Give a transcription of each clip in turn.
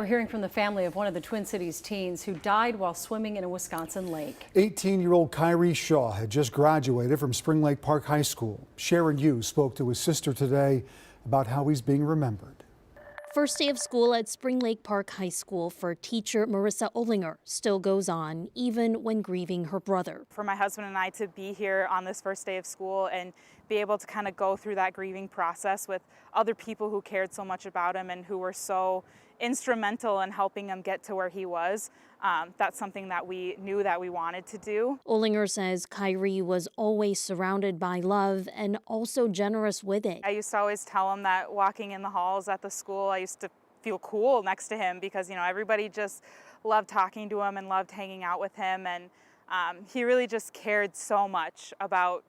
We're hearing from the family of one of the Twin Cities teens who died while swimming in a Wisconsin lake. 18-year-old Kyrie Shaw had just graduated from Spring Lake Park High School. Sharon Hughes spoke to his sister today about how he's being remembered. First day of school at Spring Lake Park High School for teacher Marissa Olinger still goes on, even when grieving her brother. For my husband and I to be here on this first day of school and be able to kind of go through that grieving process with other people who cared so much about him and who were so instrumental in helping him get to where he was. That's something that we knew that we wanted to do. Olinger says Kyrie was always surrounded by love and also generous with it. I used to always tell him that walking in the halls at the school, I used to feel cool next to him because, everybody just loved talking to him and loved hanging out with him. And he really just cared so much about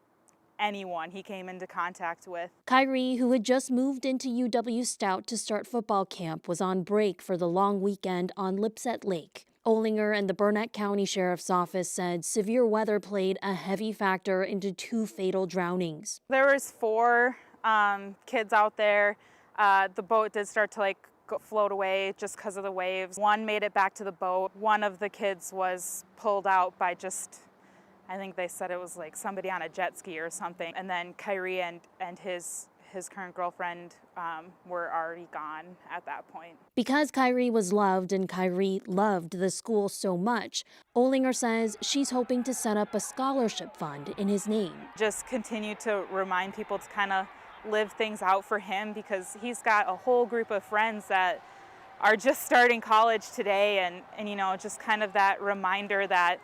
anyone he came into contact with. Kyrie, who had just moved into UW Stout to start football camp, was on break for the long weekend on Lipset Lake. Olinger and the Burnett County Sheriff's Office said severe weather played a heavy factor into 2 fatal drownings. There was 4 kids out there. The boat did start to float away just because of the waves. One made it back to the boat. One of the kids was pulled out by I think they said it was like somebody on a jet ski or something. And then Kyrie and his current girlfriend were already gone at that point. Because Kyrie was loved and Kyrie loved the school so much, Olinger says she's hoping to set up a scholarship fund in his name. Just continue to remind people to kind of live things out for him because he's got a whole group of friends that are just starting college today and just kind of that reminder that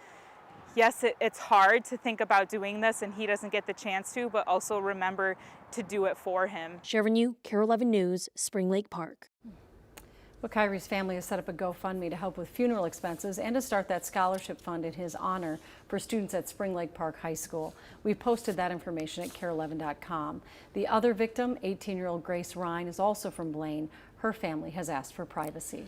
yes, it's hard to think about doing this and he doesn't get the chance to, but also remember to do it for him. Sharon Yu, KARE 11 News, Spring Lake Park. Well, Kyrie's family has set up a GoFundMe to help with funeral expenses and to start that scholarship fund in his honor for students at Spring Lake Park High School. We've posted that information at KARE11.com. The other victim, 18-year-old Grace Ryan, is also from Blaine. Her family has asked for privacy.